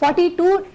42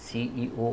CEO,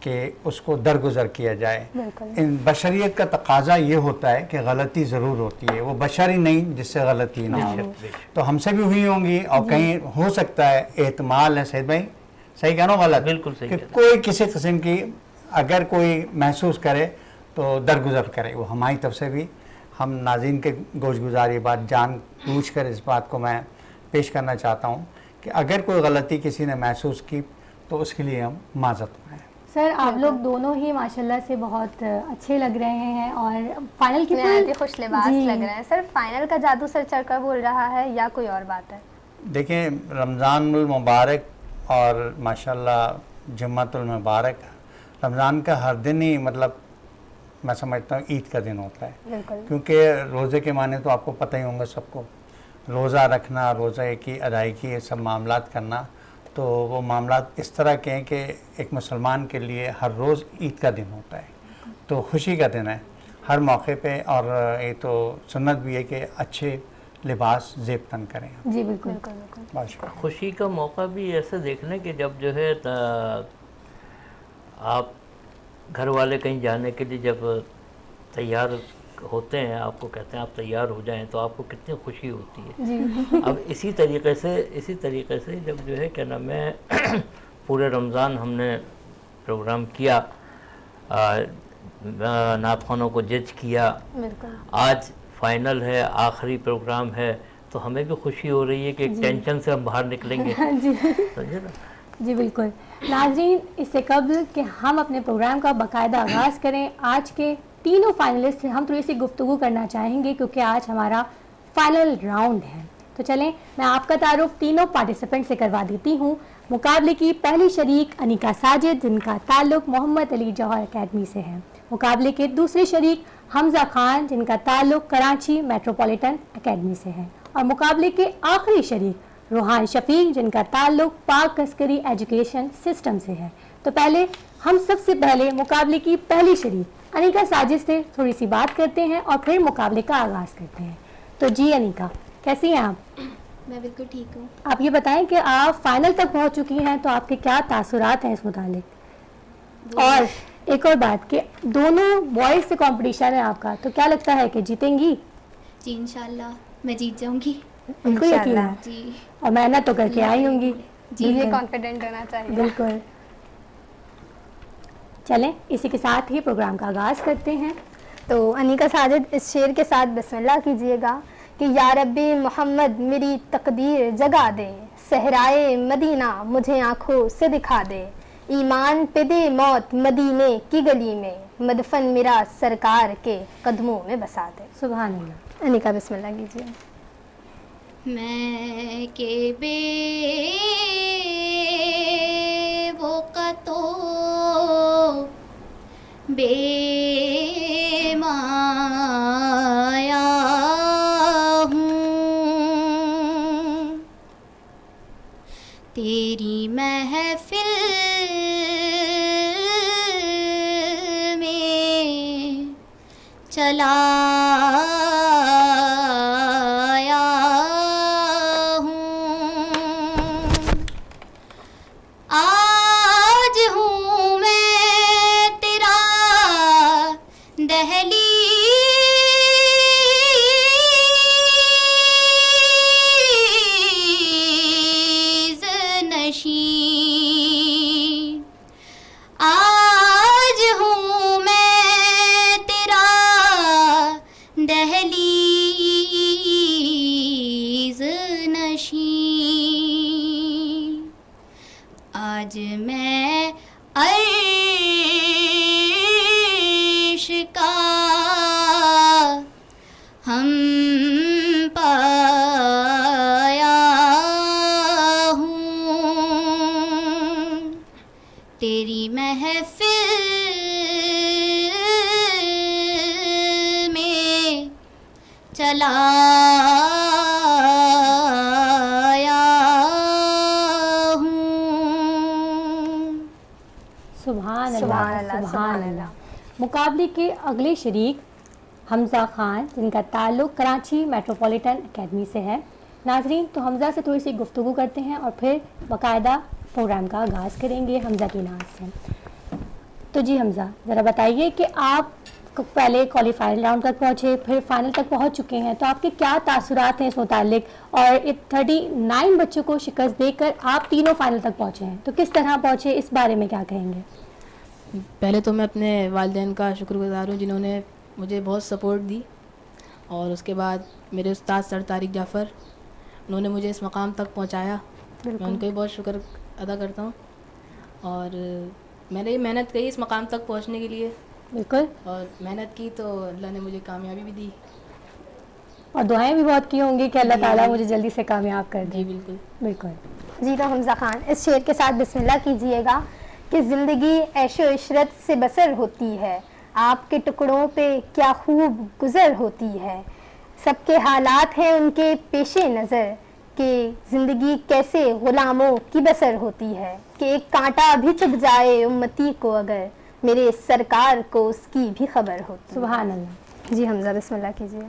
کہ اس کو درگزر کیا جائے. بالکل. ان بشریت کا تقاضا یہ ہوتا ہے کہ غلطی ضرور ہوتی ہے, وہ بشر ہی نہیں جس سے غلطی نہ ہو. تو ہم سے بھی ہوئی ہوں گی, اور کہیں ہو سکتا ہے, احتمال ہے. سید بھائی صحیح کہہ رہا ہوں غلط؟ بالکل صحیح. کہ کوئی کسی قسم کی اگر کوئی محسوس کرے تو درگزر کرے. وہ ہماری طرف سے بھی ہم ناظرین کے گوش گزار یہ بات جان بوجھ کر اس بات کو میں پیش کرنا چاہتا ہوں کہ اگر کوئی غلطی کسی نے محسوس کی تو اس کے لیے ہم معذرت کریں. سر آپ لوگ دونوں ہی ماشاءاللہ سے بہت اچھے لگ رہے ہیں اور فائنل کی نہایت ہی خوش لباس لگ رہے ہیں. سر فائنل کا جادو سر چڑھ کر بول رہا ہے یا کوئی اور بات ہے؟ دیکھیں رمضان المبارک اور ماشاءاللہ جمعۃ المبارک, رمضان کا ہر دن ہی مطلب میں سمجھتا ہوں عید کا دن ہوتا ہے. بالکل. کیونکہ روزے کے معنی تو آپ کو پتہ ہی ہوں گے سب کو, روزہ رکھنا, روزے کی ادائیگی, یہ سب معاملات کرنا, تو وہ معاملات اس طرح کے ہیں کہ ایک مسلمان کے لیے ہر روز عید کا دن ہوتا ہے, تو خوشی کا دن ہے ہر موقع پہ. اور یہ تو سنت بھی ہے کہ اچھے لباس زیب تن کریں. جی بالکل. بہت شکریہ. خوشی کا موقع بھی ایسے دیکھنا کہ جب جو ہے آپ گھر والے کہیں جانے کے لیے جب تیار ہوتے ہیں, آپ کو کہتے ہیں آپ تیار ہو جائیں, تو آپ کو کتنی خوشی ہوتی ہے. جی اب اسی طریقے سے جب جو ہے کیا نام ہے پورے رمضان ہم نے پروگرام کیا, نعت خوانوں کو جج کیا, بالکل. آج فائنل ہے, آخری پروگرام ہے, تو ہمیں بھی خوشی ہو رہی ہے کہ ایک ٹینشن سے ہم باہر نکلیں گے. جی سمجھے نا. جی بالکل. ناظرین اس سے قبل کہ ہم اپنے پروگرام کا باقاعدہ آغاز کریں, آج کے تینوں فائنلسٹ سے ہم تھوڑی سی گفتگو کرنا چاہیں گے کیونکہ آج ہمارا فائنل راؤنڈ ہے. تو چلیں میں آپ کا تعارف تینوں پارٹیسپینٹ سے کروا دیتی ہوں. مقابلے کی پہلی شریک انیکا ساجد جن کا تعلق محمد علی جوہر اکیڈمی سے ہے. مقابلے کے دوسرے شریک حمزہ خان جن کا تعلق کراچی میٹروپولیٹن اکیڈمی سے ہے. اور مقابلے کے آخری شریک روحان شفیق جن کا تعلق پاک عسکری ایجوکیشن سسٹم سے ہے. تو ہم سب سے پہلے مقابلے کی پہلی شریک انیکا ساجد سے تھوڑی سی بات کرتے ہیں اور پھر مقابلے کا آغاز کرتے ہیں. تو جی انیکا کیسی ہیں آپ؟ میں بالکل ٹھیک ہوں. آپ یہ بتائیں کہ آپ فائنل تک پہنچ چکی ہیں, تو آپ کے کیا تاثرات ہیں اس متعلق؟ اور ایک اور بات کہ دونوں بوائز سے کمپٹیشن ہے آپ کا, تو کیا لگتا ہے کہ جیتیں گی؟ جی انشاءاللہ میں جیت جاؤں گی. بالکل یقین ہے. جی اور محنت تو کر کے آئی ہوں گی. جی یہ کانفیڈنٹ ہونا چاہیے. بالکل. چلیں اسی کے ساتھ ہی پروگرام کا آغاز کرتے ہیں. تو انیکا ساجد اس شعر کے ساتھ بسم اللہ کیجئے گا کہ یا ربی محمد میری تقدیر جگا دے, صحرائے مدینہ مجھے آنکھوں سے دکھا دے, ایمان پہ دے موت مدینے کی گلی میں, مدفن میرا سرکار کے قدموں میں بسا دے. سبحان اللہ. انیکا بسم اللہ کیجئے. میں کہ بے وقتو بے مایا ہوں, تیری محفل میں چلا آج میں عرش کا ہم پایا ہوں, تیری محفل میں چلا سبحان اللہ. مقابلے کے اگلے شریک حمزہ خان جن کا تعلق کراچی میٹروپولیٹن اکیڈمی سے ہے. ناظرین تو حمزہ سے تھوڑی سی گفتگو کرتے ہیں اور پھر باقاعدہ پروگرام کا آغاز کریں گے حمزہ کی ناز سے. تو جی حمزہ ذرا بتائیے کہ آپ پہلے کوالیفائر راؤنڈ تک پہنچے پھر فائنل تک پہنچ چکے ہیں، تو آپ کے کیا تاثرات ہیں اس متعلق، اور 39 بچوں کو شکست دے کر آپ تینوں فائنل تک پہنچے ہیں، تو کس طرح پہنچے، اس بارے میں کیا کہیں گے؟ پہلے تو میں اپنے والدین کا شکر گزار ہوں جنہوں نے مجھے بہت سپورٹ دی، اور اس کے بعد میرے استاد سر طارق جعفر، انہوں نے مجھے اس مقام تک پہنچایا، میں ان کا بھی بہت شکر ادا کرتا ہوں. اور میں نے یہ محنت کی اس مقام تک پہنچنے کے لیے، بالکل، اور محنت کی تو اللہ نے مجھے کامیابی بھی دی. اور دعائیں بھی بہت کی ہوں گی کہ اللہ تعالیٰ مجھے جلدی سے کامیاب کر دے. جی بالکل بالکل. جی تو حمزہ خان اس شعر کے ساتھ بسم اللہ کیجئے گا کہ زندگی عیش و عشرت سے بسر ہوتی ہے، آپ کے ٹکڑوں پہ کیا خوب گزر ہوتی ہے، سب کے حالات ہیں ان کے پیش نظر کہ زندگی کیسے غلاموں کی بسر ہوتی ہے، کہ ایک کانٹا بھی چبھ جائے امتی کو اگر میرے سرکار کو اس کی بھی خبر ہوتی. سبحان اللہ. جی حمزہ بسم اللہ کیجئے.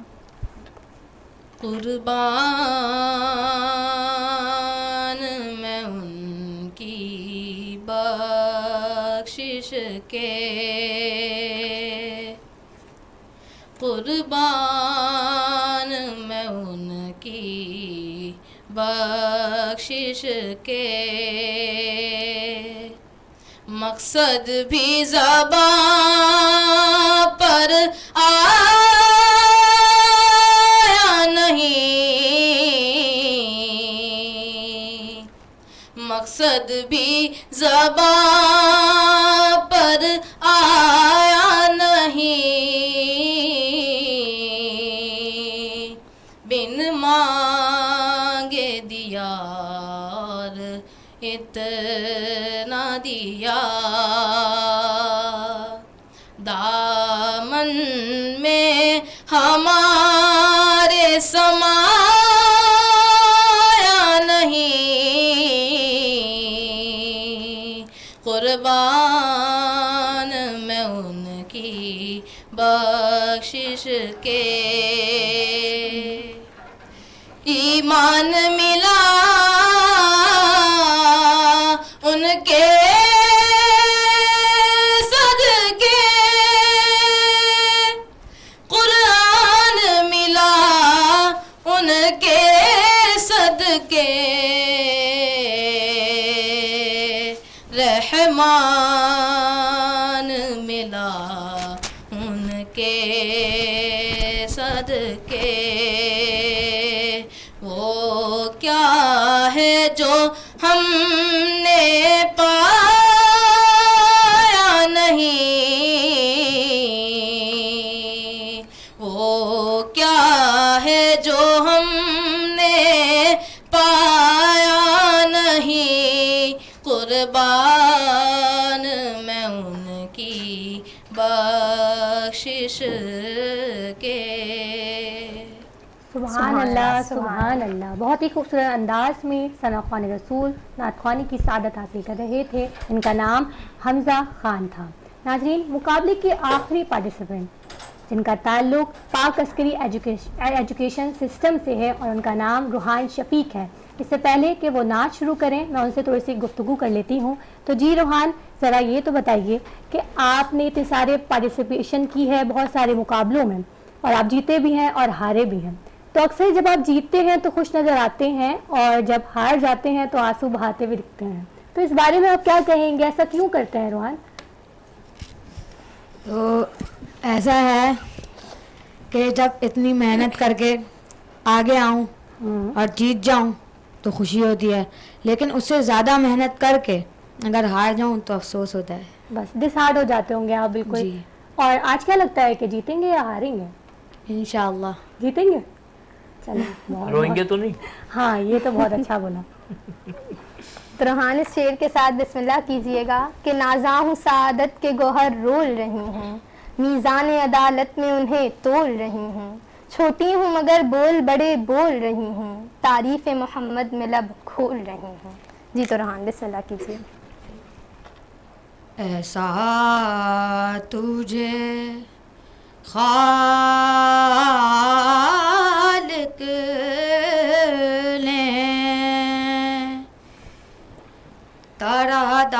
قربان میں ان کی بخشش کے، قربان میں ان کی بخشش کے، مقصد بھی زباں پر آیا نہیں، مقصد بھی زباں پر آیا نہیں، بن مانگے دیا اور اتنا دیا، دامن میں ہمارے سمایا نہیں، قربان میں ان کی بخشش کے، ایمان ملا ان کے صدقے، قرآن ملا ان کے صدقے، رحمان ملا ان کے صدقے، وہ کیا ہے جو ہم نے پایا نہیں، وہ کیا ہے جو ہم نے پایا نہیں، قربان میں ان کی بخشش کے. سبحان اللہ، سبحان اللہ. بہت ہی خوبصورت انداز میں ثنا خوان رسول نعت خوانی کی سعادت حاصل کر رہے تھے. ان کا نام حمزہ خان تھا. ناظرین، مقابلے کے آخری پارٹیسپینٹ جن کا تعلق پاک عسکری ایجوکیشن سسٹم سے ہے، اور ان کا نام روحان شفیق ہے. اس سے پہلے کہ وہ نعت شروع کریں میں ان سے تھوڑی سی گفتگو کر لیتی ہوں. تو جی روحان، ذرا یہ تو بتائیے کہ آپ نے اتنے سارے پارٹیسپیشن کی ہے بہت سارے مقابلوں میں، اور آپ جیتے بھی ہیں اور ہارے بھی ہیں، تو اکثر جب آپ جیتتے ہیں تو خوش نظر آتے ہیں، اور جب ہار جاتے ہیں تو آنسو بہاتے ہوئے دکھتے ہیں، تو اس بارے میں آپ کیا کہیں گے؟ ایسا کیوں کرتے ہیں روحان؟ تو ایسا ہے کہ جب اتنی محنت کر کے آگے آؤں اور جیت جاؤں تو خوشی ہوتی ہے، لیکن اس سے زیادہ محنت کر کے اگر ہار جاؤں تو افسوس ہوتا ہے. بس ڈسہارڈ ہو جاتے ہوں گے آپ. بالکل. جی. اور آج کیا لگتا ہے کہ جیتیں گے یا ہاریں گے؟ انشاءاللہ جیتیں گے. چلو، روئیں گے تو نہیں؟ ہاں، یہ تو بہت اچھا بولا. تو روحان اس شعر کے ساتھ بسم اللہ کیجئے گا کہ نازاں ہوں سعادت کے گوہر رول رہی ہوں، میزان عدالت میں انہیں تول رہی ہوں، چھوٹی ہوں مگر بول بڑے بول رہی ہوں، تعریف محمد میں لب کھول رہی ہوں. جی تو روحان بسم اللہ کیجئے. ایسا تجھے خالق نے طرح دار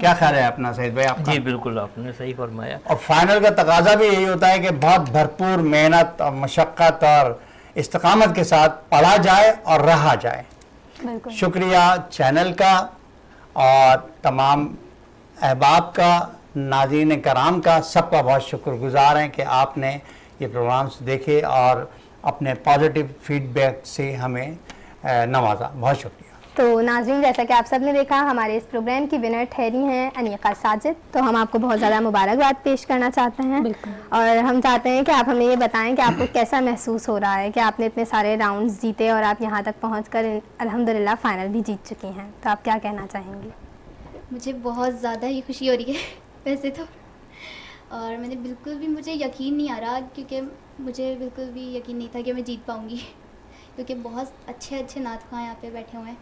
کیا خیال ہے اپنا سعید بھائی آپ کا؟ جی بالکل آپ نے صحیح فرمایا. اور فائنل کا تقاضا بھی یہی ہوتا ہے کہ بہت بھرپور محنت اور مشقت اور استقامت کے ساتھ پڑھا جائے اور رہا جائے. بالکل. شکریہ چینل کا اور تمام احباب کا، ناظرین کرام کا، سب کا بہت شکر گزار ہیں کہ آپ نے یہ پروگرامز دیکھے اور اپنے پازیٹیو فیڈ بیک سے ہمیں نوازا. بہت شکریہ. تو ناظرین، جیسا کہ آپ سب نے دیکھا، ہمارے اس پروگرام کی ونر ٹھہری ہیں انیقہ ساجد. تو ہم آپ کو بہت زیادہ مبارکباد پیش کرنا چاہتے ہیں. بالکل. اور ہم چاہتے ہیں کہ آپ ہمیں یہ بتائیں کہ آپ کو کیسا محسوس ہو رہا ہے کہ آپ نے اتنے سارے راؤنڈز جیتے اور آپ یہاں تک پہنچ کر الحمدللہ فائنل بھی جیت چکی ہیں. تو آپ کیا کہنا چاہیں گی؟ مجھے بہت زیادہ ہی خوشی ہو رہی ہے ویسے تو، اور میں نے بالکل بھی، مجھے یقین نہیں آ رہا، کیونکہ مجھے بالکل بھی یقین نہیں تھا کہ میں جیت پاؤں گی، کیونکہ بہت اچھے اچھے نعت خواں یہاں پہ بیٹھے ہوئے ہیں.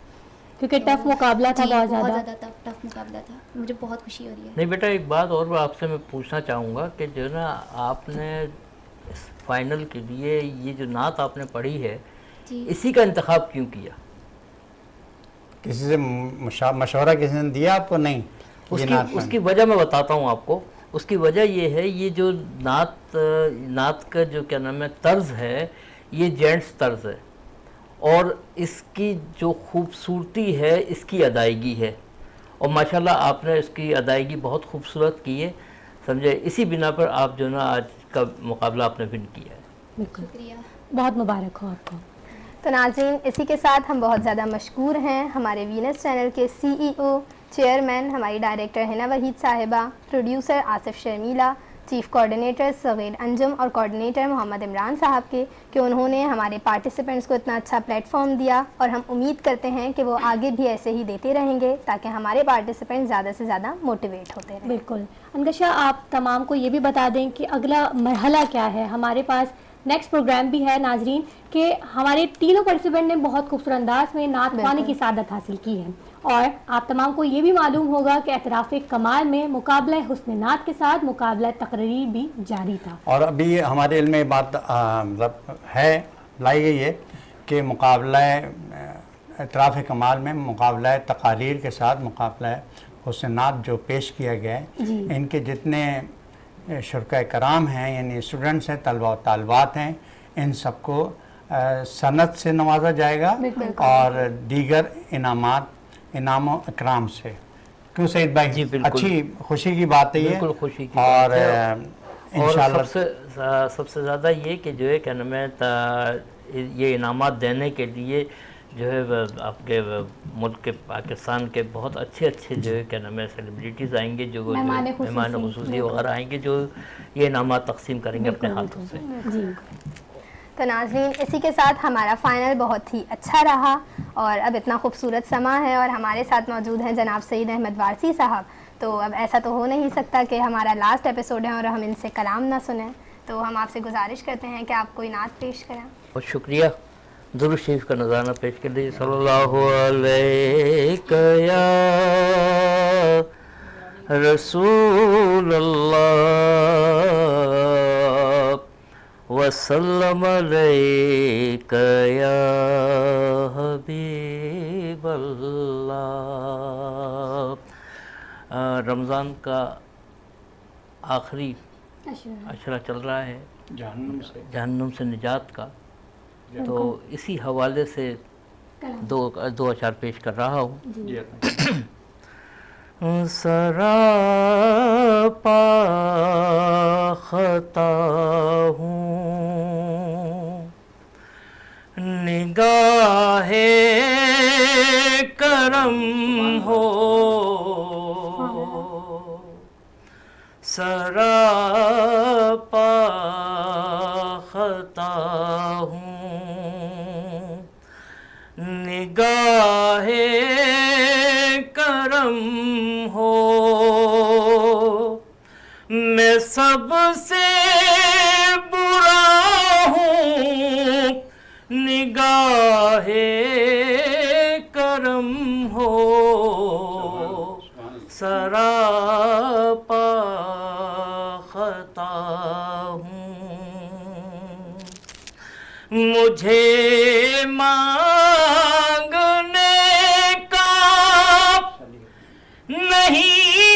کیونکہ ٹف مقابلہ تھا، بہت زیادہ ٹف مقابلہ تھا. مجھے بہت خوشی ہو رہی ہے. نہیں بیٹا، ایک بات اور آپ سے میں پوچھنا چاہوں گا کہ جو نا آپ نے اس فائنل کے لیے یہ جو نعت آپ نے پڑھی ہے، جی. اسی کا انتخاب کیوں کیا؟ کسی سے مشورہ کسی نے دیا آپ کو؟ نہیں. اس کی وجہ میں بتاتا ہوں آپ کو. اس کی وجہ یہ ہے، یہ جو نعت کا جو کیا نام ہے طرز ہے، یہ جینٹس طرز ہے، اور اس کی جو خوبصورتی ہے اس کی ادائیگی ہے، اور ماشاءاللہ آپ نے اس کی ادائیگی بہت خوبصورت کی ہے، سمجھے. اسی بنا پر آپ جو نا آج کا مقابلہ آپ نے ون کیا ہے. بالکل. شکریہ. بہت مبارک ہو آپ کو. تو ناظرین، اسی کے ساتھ ہم بہت زیادہ مشکور ہیں ہمارے وینس چینل کے CEO، چیئرمین ہماری ڈائریکٹر حنا وحید صاحبہ، producer Asif Sharmila, chief coordinator صغیر انجم اور کوارڈینیٹر محمد عمران صاحب کے، کہ انہوں نے ہمارے پارٹیسپینٹس کو اتنا اچھا پلیٹ فارم دیا، اور ہم امید کرتے ہیں کہ وہ آگے بھی ایسے ہی دیتے رہیں گے تاکہ ہمارے پارٹیسپینٹ زیادہ سے زیادہ موٹیویٹ ہوتے رہیں. بالکل. انکشا، آپ تمام کو یہ بھی بتا دیں کہ اگلا مرحلہ کیا ہے. ہمارے پاس نیکسٹ پروگرام بھی ہے ناظرین، کہ ہمارے تینوں پارٹیسپینٹ نے بہت خوبصورت انداز میں نعت خوانی کی سعادت حاصل کی ہے، اور آپ تمام کو یہ بھی معلوم ہوگا کہ اعتراف کمال میں مقابلہ حسن نعت کے ساتھ مقابلہ تقرری بھی جاری تھا. اور ابھی ہمارے علم میں بات ہے لائی گئی ہے کہ مقابلہ اعتراف کمال میں مقابلہ تقاریر کے ساتھ مقابلہ حسن نعت جو پیش کیا گیا ہے، ان کے جتنے شرکاء کرام ہیں، یعنی اسٹوڈنٹس ہیں، طلبہ و طالبات ہیں، ان سب کو سند سے نوازا جائے گا اور دیگر انعام و اکرام سے. کیوں سعید بھائی؟ جی بالکل. اچھی خوشی کی بات ہے یہ. بالکل خوشی کی اور بات ہے. انشاءاللہ سب سے زیادہ یہ کہ جو ہے کیا نام ہے یہ انعامات دینے کے لیے جو ہے آپ کے ملک کے پاکستان کے بہت اچھے جو ہے کیا نام ہے سیلیبریٹیز آئیں گے، جو مہمان خصوصی وغیرہ آئیں گے، جو یہ انعامات تقسیم کریں گے اپنے ہاتھوں سے. تو ناظرین، اسی کے ساتھ ہمارا فائنل بہت ہی اچھا رہا، اور اب اتنا خوبصورت سما ہے اور ہمارے ساتھ موجود ہیں جناب سعید احمد وارثی صاحب. تو اب ایسا تو ہو نہیں سکتا کہ ہمارا لاسٹ ایپیسوڈ ہے اور ہم ان سے کلام نہ سنیں. تو ہم آپ سے گزارش کرتے ہیں کہ آپ کوئی نعت پیش کریں. بہت شکریہ. درود شریف کا نذرانہ پیش کر لیجیے. صلی اللہ علیہ یا رسول اللہ وسلم علیک یا حبیب اللہ. رمضان کا آخری عشرہ چل رہا ہے، جہنم سے نجات کا، تو اسی حوالے سے دو اشعار پیش کر رہا ہوں. سراپا خطا ہوں نگاہ کرم ہو، سراپا خطا ہوں نگاہ کرم ہو، میں سب سے برا ہوں نگاہ کرم ہو، سراپا خطا ہوں. مجھے مانگنے کا نہیں